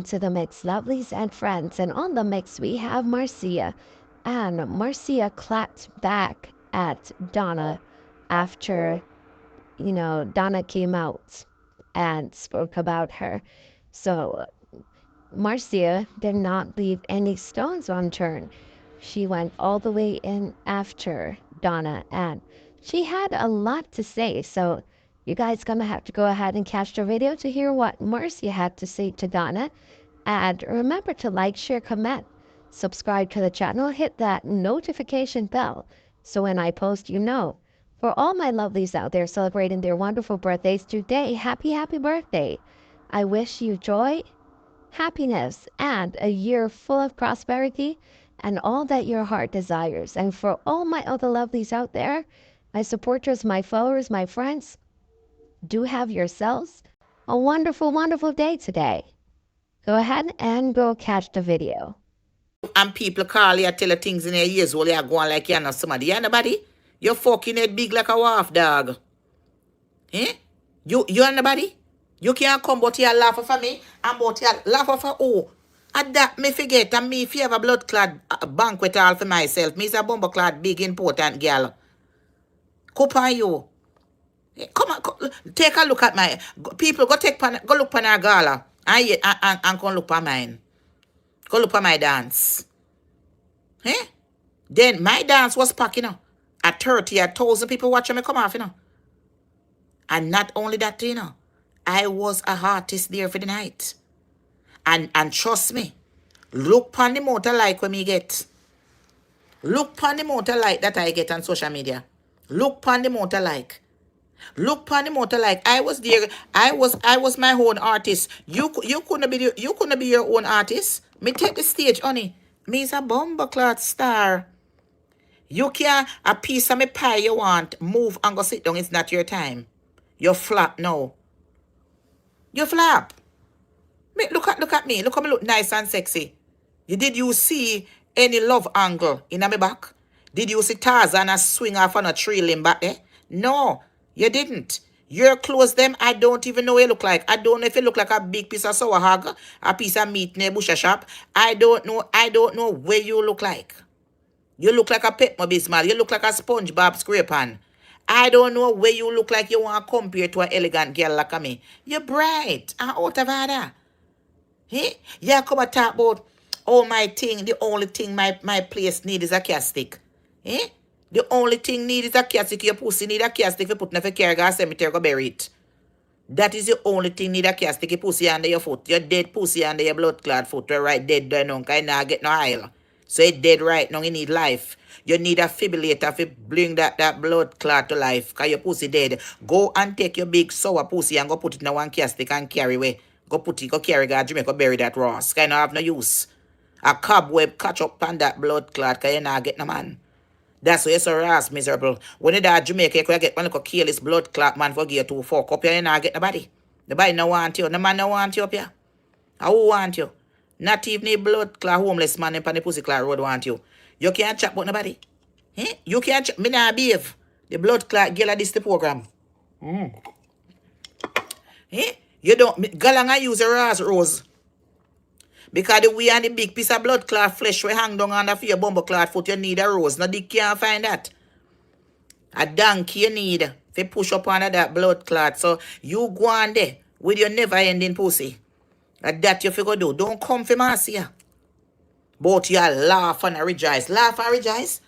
welcome to the mix, lovelies and friends. And on the mix, we have Marcia. And Marcia clapped back at Donna after, Donna came out and spoke about her. So Marcia did not leave any stones unturned. She went all the way in after Donna, and she had a lot to say. So you guys gonna have to go ahead and catch the video to hear what Marcia had to say to Donna. And remember to like, share, comment, subscribe to the channel, hit that notification bell so when I post, you know. For all my lovelies out there celebrating their wonderful birthdays today, happy birthday. I wish you joy, happiness, and a year full of prosperity and all that your heart desires. And for all my other lovelies out there, my supporters, my followers, my friends, do have yourselves a wonderful day today. Go ahead and go catch the video. And people call you, tell you things in your ears while you're going like you're not somebody. You're nobody. You're fucking head big like a wharf dog. Eh? You're nobody. You can't come but here laugh for me and but here laugh for who? And that me forget and me if you have a blood clot banquet all for myself. Me is a bumper clot big important girl. Cup on you. Come on, take a look at my people. Go look on our gala and go look at mine. Go look at my dance. Eh? Then my dance was packed, At 30,000 people watching me come off, And not only that, I was a artist there for the night. And trust me, look on the motor like when me get. Look on the motor like that I get on social media. Look on the motor like. Look on the motor like I was there. I was my own artist. You couldn't be your own artist. Me take the stage, honey. Me is a bumbleclot star. You can't a piece of me pie you want. Move and go sit down. It's not your time. You flap now. You flap. Me, look at me. Look how me look nice and sexy. Did you see any love angle in my back? Did you see Tarzan a swing off on a tree limb back there? No, you didn't. Your clothes, them, I don't even know what you look like. I don't know if you look like a big piece of sour hog, a piece of meat in a butcher shop. I don't know where you look like. You look like a Pepmo Bismarck. You look like a SpongeBob SquarePants. I don't know where you look like you want to compare to an elegant girl like me. You're bright and out of order. Hey? You come and talk about, oh, my thing, the only thing my place need is a castic. Eh? The only thing need is a castic. Your pussy need a castic for putting a carry a cemetery go bury it. That is the only thing need a castic. Your pussy under your foot. Your dead pussy under your blood clot foot. You're right dead there now. Because you not get no oil. So it's dead right now. You need life. You need a fibrillator to bring that blood clot to life. Because your pussy dead. Go and take your big sour pussy and go put it in one castic and carry away. Go put it, go carry it, Jamaica, bury that Ross. Kind of have no use. A cobweb catch up on that blood clot because you not get no man. That's why you're so Ross miserable. When you die Jamaica, you could get one little kill this blood clot man for give you 2 cup. You not get nobody. Nobody no want you. No man no want you up here. Who want you? Not even the blood clot homeless man in the pussy clot road want you. You can't chat about nobody. Eh? You can't chat. Me not behave. The blood clot girl this the program. Eh? You don't, Galanga use a rose. Because the way and the big piece of blood clot flesh we hang down under for your bumble clot foot, you need a rose. No dick can't find that. A donkey you need to push up under that blood clot. So you go on there with your never ending pussy. That you figure do. Don't come for Marcia. But you laugh and rejoice. Laugh and rejoice.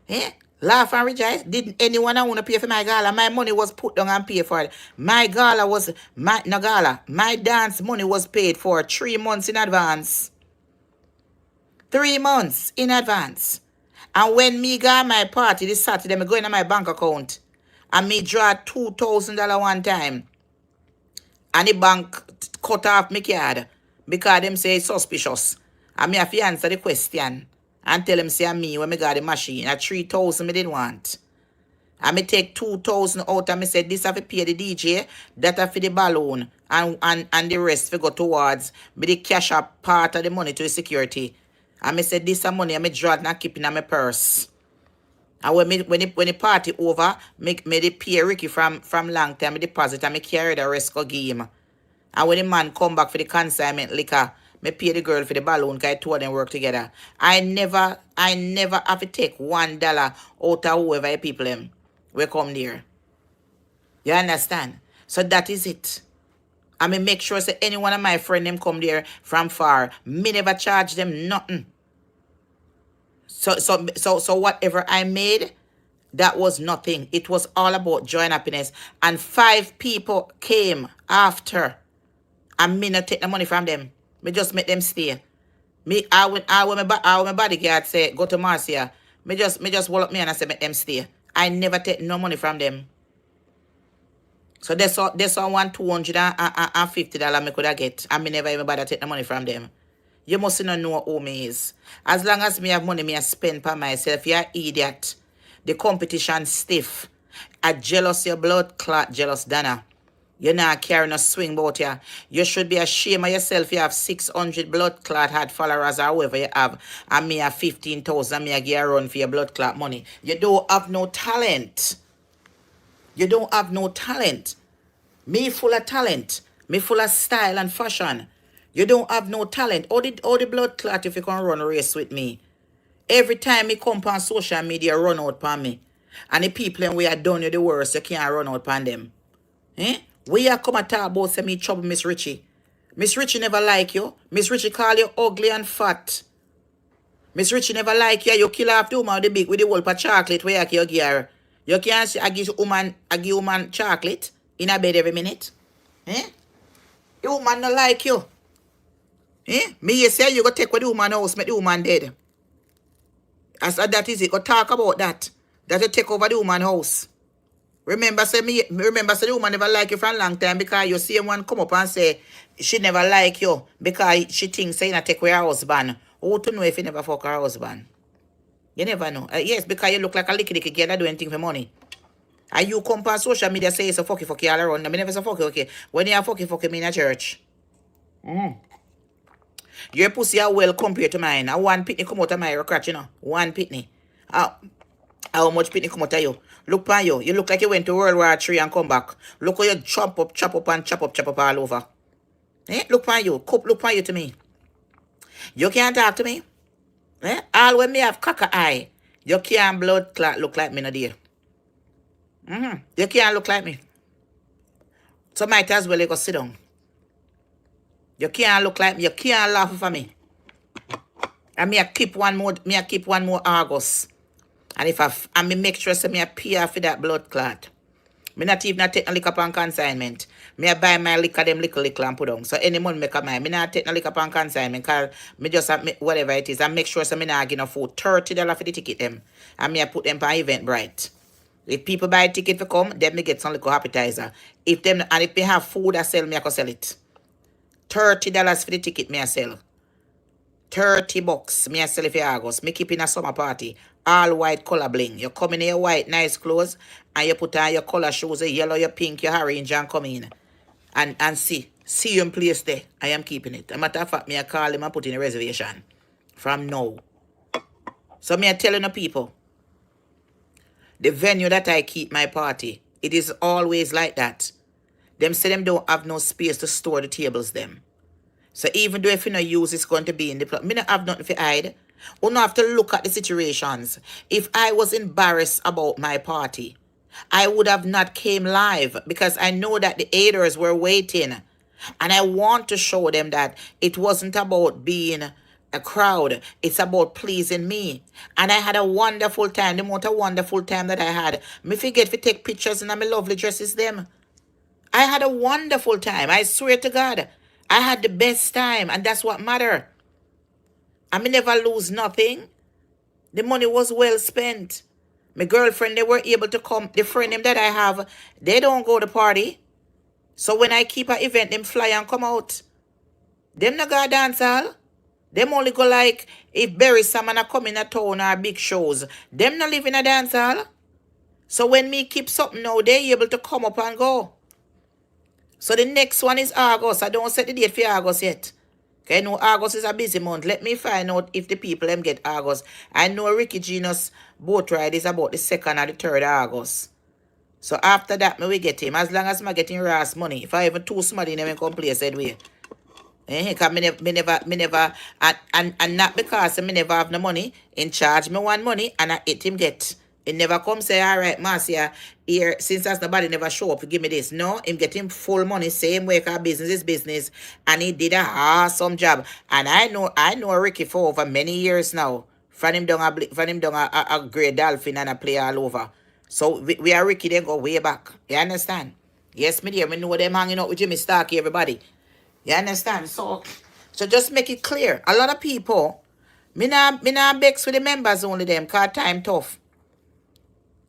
Eh? Laugh and rejoice. Didn't anyone want to pay for my gala? My money was put down and paid for it. My gala was, my dance money was paid for 3 months in advance. 3 months in advance. And when me got my party this Saturday, me go into my bank account. And me draw $2,000 one time. And the bank cut off my card. Because them say it's suspicious. And me have to answer the question. And tell him say me when me got the machine. At 3,000 me didn't want. And me take 2,000 out and me said this have to pay the DJ, that have for the balloon, and the rest for go towards me the cash up part of the money to the security. And me said this money and me draw it and keep it in my purse. And when the party over, me the pay Ricky from long time me deposit and me carry the rest go give him. And when the man come back for the consignment liquor, Me pay the girl for the balloon because two of them work together. I never have to take $1 out of whoever people them will come there. You understand? So that is it. I mean, make sure say any one of my friend them come there from far. Me never charge them nothing. So whatever I made, that was nothing. It was all about joy and happiness. And 5 people came after. And me not take the money from them. Me just make them stay. When my bodyguard say go to Marcia, me just hold up me and I say make them stay. I never take no money from them. So that's all $250 me could have get. And me never even bother take the money from them. You must not know who me is. As long as me have money, me I spend for myself. You're idiot. The competition stiff. I jealous your blood clot, jealous Donna. You're not carrying a swing about you. You should be ashamed of yourself. You have 600 blood clot had followers or whoever you have. And me have 15,000. Me I give a run for your blood clot money. You don't have no talent. You don't have no talent. Me full of talent. Me full of style and fashion. You don't have no talent. All the blood clot if you can run a race with me. Every time me come on social media, run out on me. And the people when we are done you the worst, you can't run out on them. Eh? We are come and talk about say me trouble Miss Richie. Miss Richie never like you. Miss Richie call you ugly and fat. Miss Richie never like you. You kill off the woman with the big with the whole of chocolate where you give her. You can't say I give woman chocolate in a bed every minute. Eh? The woman not like you. Eh? Me you say you go take with the woman house, make the woman dead. As that is it. Go talk about that. That you take over the woman house. Remember say the woman never like you for a long time because you see one come up and say she never like you because she thinks say you take with her husband. Who to know if you never fuck her husband? You never know. Yes, because you look like a licky girl that do anything for money. And you come on social media say it's a fucky all around. I mean never say fucky, okay. When you are fucky me in a church. Your pussy are well compared to mine. And one pitney come out of my crotch, you know. One pitney. How much pitney come out of you? Look on you. You look like you went to World War III and come back. Look how you chop up all over. Eh? Look on you. Look on you to me. You can't talk to me. Eh? All when me have cocker eye, you can't blood clot look like me no dear. You can't look like me. So might as well you go sit down. You can't look like me. You can't laugh for me. And me I keep one more August. And if I make sure so me I pay for that blood clot. Me not even take no liquor upon consignment. Me I buy my liquor them little and put on. So any money make a mine. Me not take no liquor upon consignment because me just have whatever it is. I make sure so me not give no food. $30 for the ticket them. And me I put them on Eventbrite. If people buy a ticket to come, then me get some liquor appetizer. If me have food I sell, me I can sell it. $30 for the ticket me I sell. $30 me I sell it for August. Me keep in a summer party. All white color bling. You come in your white nice clothes and you put on your color shoes, your yellow, your pink, your orange and come in. And see you in place there. I am keeping it. As a matter of fact, me I call him and put in a reservation. From now. So me I telling the people. The venue that I keep my party, it is always like that. Them say them don't have no space to store the tables them. So even though if you no use it's going to be in the me not have nothing to hide. You don't have to look at the situations. If I was embarrassed about my party, I would have not came live because I know that the haters were waiting. And I want to show them that it wasn't about being a crowd. It's about pleasing me. And I had a wonderful time. The most wonderful time that I had. Me forget to take pictures in my lovely dresses them. I had a wonderful time. I swear to God. I had the best time. And that's what matters. I me never lose nothing. The money was well spent. My girlfriend, they were able to come. The friend them that I have, they don't go to party. So when I keep an event, them fly and come out. Them not go dance hall. Them only go like if Berry Salmon are coming to town or big shows. Them not live in a dance hall. So when me keep something now, they able to come up and go. So the next one is August. I don't set the date for August yet. Okay, no, August is a busy month. Let me find out if the people them get August. I know Ricky Genius boat ride is about the 2nd or the 3rd August. So after that, me we get him. As long as I getting Ross money. If I even too smart in them come play said way. Cause me never, and not because me never have no money. In charge me one money, and I hit him get. He never come say, all right, Marcia, here, since as nobody never show up, give me this. No, him get him full money, same way, cause business is business. And he did a awesome job. And I know Ricky for over many years now. From him down a great dolphin and a play all over. So we are Ricky, they go way back. You understand? Yes, me dear, me know them hanging out with Jimmy Starkey, everybody. You understand? So just make it clear. A lot of people, me not vex with the members only them, cause time tough.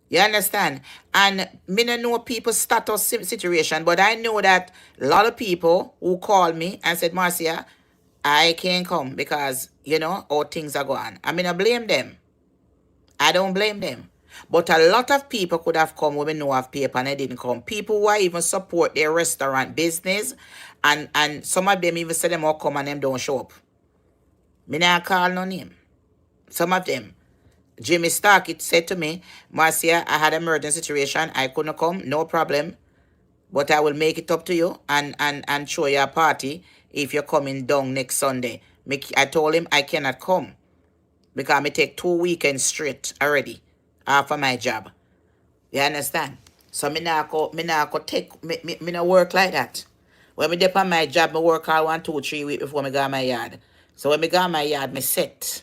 You understand? And me not know people's status situation, but I know that a lot of people who call me and said, Marcia, I can't come because, how things are going. I mean, I blame them. I don't blame them. But a lot of people could have come when we know have paper and they didn't come. People who even support their restaurant business, and some of them even say them all come and them don't show up. Me not call no name. Some of them. Jimmy Stark, it said to me, Marcia, I had an emergency situation. I couldn't come. No problem. But I will make it up to you and show you a party if you're coming down next Sunday. I told him I cannot come because I take 2 weekends straight already after my job. You understand? So me not work like that. When me dip on my job, me work all 1, 2, 3 weeks before me go on my yard. So when me go on my yard, me set.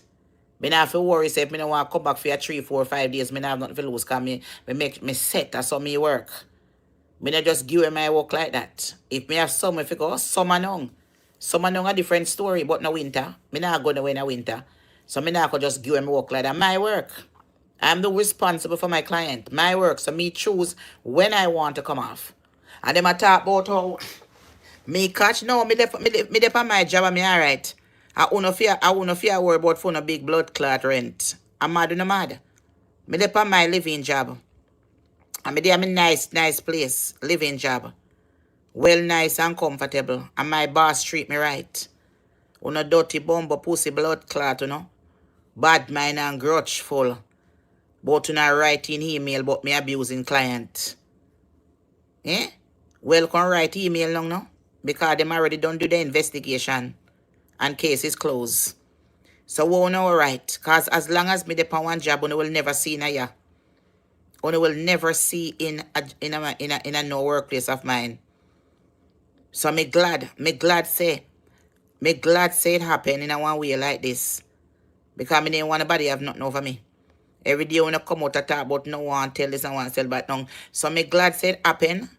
Me not have to worry say if me don't want to come back for 3, 4, 5 days, me not have nothing to lose because me make me set. That's how me work. Me not just give my work like that. If me have summer, if you go, summer nung. Summer nung a different story, but no winter. Me not go nowhere in the winter. So me not go just give my work like that. My work. I'm the responsible for my client. My work. So me choose when I want to come off. And them I talk about how me catch. No, me dep on my job and me alright. I won't fear worry about for no big blood clot rent. I'm mad or no mad. Me dep on my living job. I'm there, I'm a nice place, living job. Well nice and comfortable. And my boss treat me right. Uno dirty bumbo pussy blood clot, Bad mind and grudgeful. But not writing email but me abusing client. Eh? Well, can write email long now. Because them already done do the investigation. And case is closed. So we won't know right. Because as long as me depend on one job, we will never see in a year. We will never see in a no workplace of mine. So me glad say it happen in a one way like this. Because me didn't want nobody have nothing over me. Every day when I come out and talk about no one tell this and one tell but no. So me glad say it happen.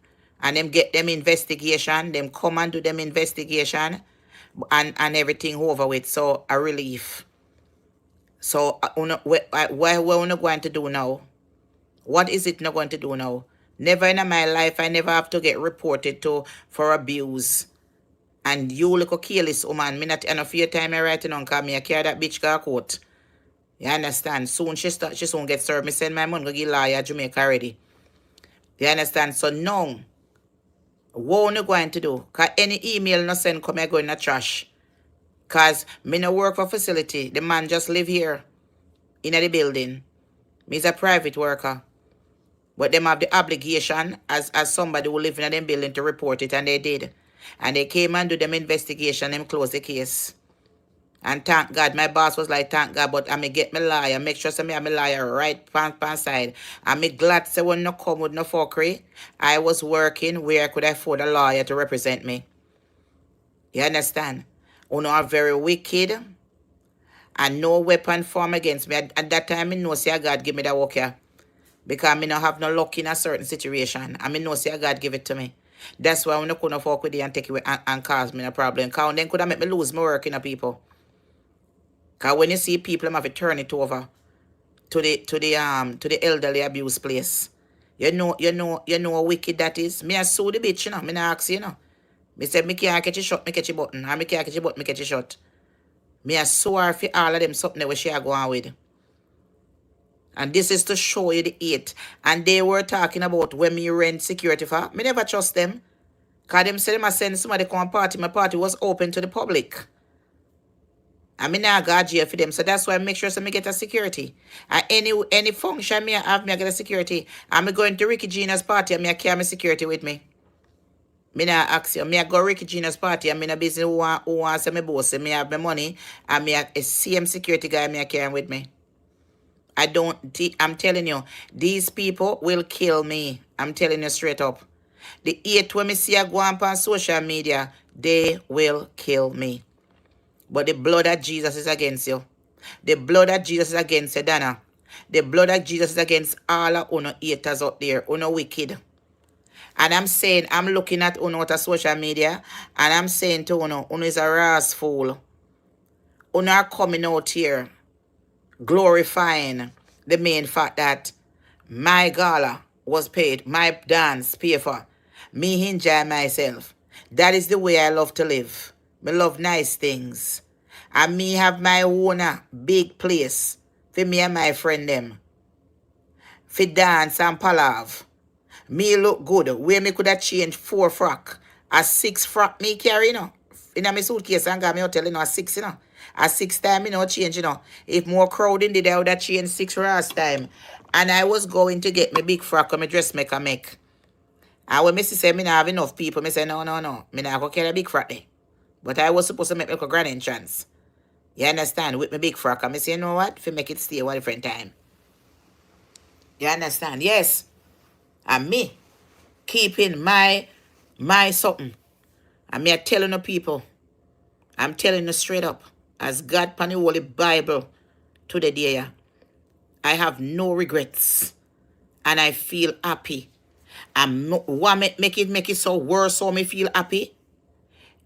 And them get them investigation. Them come and do them investigation. And everything over with. So a relief. So what we're not going to do now? What is it not going to do now? Never in my life, I never have to get reported to for abuse. And you look a careless woman. Me not enough your time I writing on because me I carry that bitch car court. You understand? Soon she soon get served. Me send my money to get lawyer Jamaica already. You understand? So now, what are you going to do? Because any email no send come I go in the trash. Because me no work for facility. The man just live here in the building. Me is a private worker. But them have the obligation as somebody who live in them building to report it, and they did. And they came and do them investigation, them close the case. And thank God, my boss was like, thank God, but I may get my lawyer, make sure me have my lawyer right pan side. And me glad say when no come with no fuckery, I was working where I could afford a lawyer to represent me. You understand? You are very wicked and no weapon form against me. At that time, I know say God give me that work here. Because I don't have no luck in a certain situation. I know say God give it to me. That's why I couldn't fuck with it and take it away and cause me a problem. Because then could have make me lose my work in a people. Because when you see people, I have to turn it over to the elderly abuse place. You know how wicked that is. Me I sue the bitch, Me not ask Me say me can't catch a shot, me catch a button. And me can't catch a button, me catch a shot. Me I sue her for all of them something that she are going with. And this is to show you the hate. And they were talking about when me rent security for. Me never trust them. Because them say them I send somebody come and party. My party was open to the public. And me not got jail for them. So that's why I make sure so me get a security. And any function me I have, me I get a security. And me going to Ricky Gina's party and me I carry my security with me. Me not ask you. Me I go Ricky Gina's party and me not business who wants me boss. Me have my money and me a same security guy me I carry with me. I'm telling you, these people will kill me. I'm telling you straight up. The hate when me see I go on social media, they will kill me. But the blood of Jesus is against you. The blood of Jesus is against you, Donna. The blood of Jesus is against all of uno haters out there, uno wicked. And I'm saying, I'm looking at uno at social media, and I'm saying to uno is a ras fool. Uno are coming out here, glorifying the main fact that my gala was paid, my dance paid for, me enjoy myself. That is the way I love to live. Me love nice things. And me have my own big place for me and my friend them. For dance and palav. Me look good. Where me could have changed 4 frock. A 6 frock me carry, you know. In my suitcase and got me hotel, you know, a 6, you know. A 6 time, you know, change, you know. If more crowd in there, I would have changed 6 last time. And I was going to get my big frock or my dressmaker make. And when Missy said me not have enough people, me say no. Me not go carry a big frock there. But I was supposed to make a grand entrance. You understand? With my big frock. And I say, you know what? If you make it stay one different time. You understand? Yes. And me keeping my something. And me are telling the people. I'm telling you straight up. As God pan the Holy Bible to the day, I have no regrets. And I feel happy. And what make it so worse so me feel happy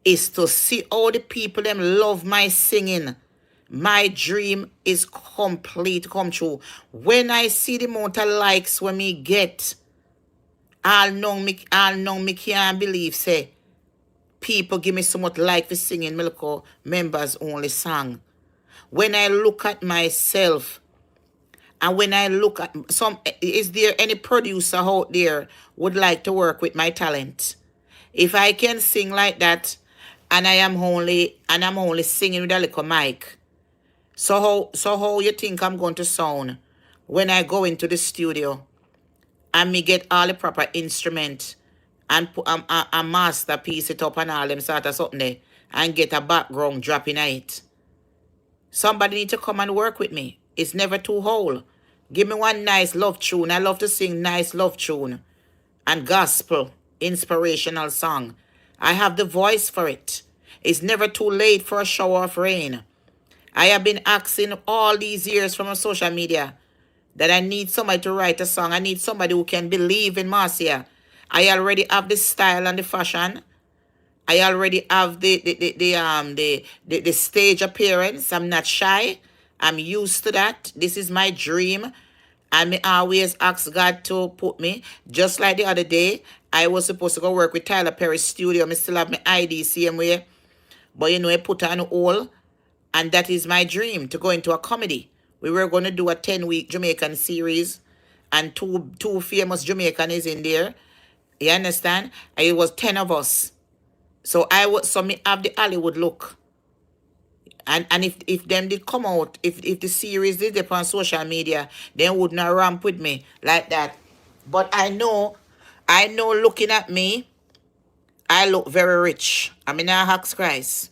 is to see all the people them love my singing. My dream is complete, come true. When I see the amount of likes when me get, I'll know me can't believe, say, people give me so much like for singing Milko members only song. When I look at myself, and when I look at is there any producer out there would like to work with my talent? If I can sing like that, and I'm only singing with a little mic, so how you think I'm going to sound when I go into the studio and me get all the proper instrument and put a masterpiece it up and all them sort of something there and get a background drop in it? Somebody need to come and work with me. It's never too whole. Give me one nice love tune. I love to sing nice love tune and gospel inspirational song. I have the voice for it. It's never too late for a shower of rain. I have been asking all these years from social media that I need somebody to write a song. I need somebody who can believe in Marcia. I already have the style and the fashion. I already have the stage appearance. I'm not shy. I'm used to that. This is my dream. And me always ask God to put me. Just like the other day, I was supposed to go work with Tyler Perry's studio. I still have my ID same way. But you know, I put on hold. And that is my dream, to go into a comedy. We were going to do a 10-week Jamaican series. And two famous Jamaicans is in there. You understand? And it was 10 of us. So me have the Hollywood look. And if them did come out, if the series did up on social media, they would not ramp with me like that. But I know looking at me, I look very rich. I mean, I ask Christ.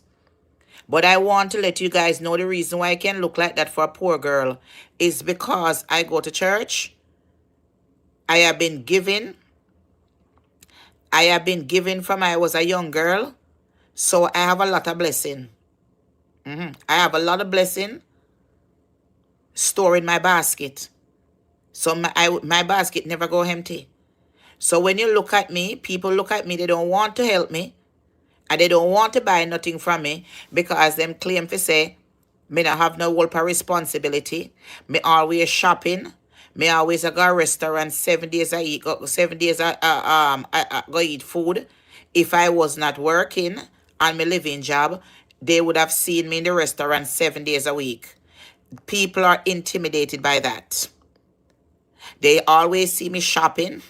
But I want to let you guys know the reason why I can look like that for a poor girl is because I go to church. I have been given from I was a young girl. So I have a lot of blessing. I have a lot of blessing stored in my basket. So my basket never go empty. So when you look at me, people look at me, they don't want to help me. And they don't want to buy nothing from me because them claim to say, me not have no whole responsibility. Me always shopping. Me always go to restaurant 7 days I eat. 7 days I go eat food. If I was not working on my living job, they would have seen me in the restaurant 7 days a week. People are intimidated by that. They always see me shopping.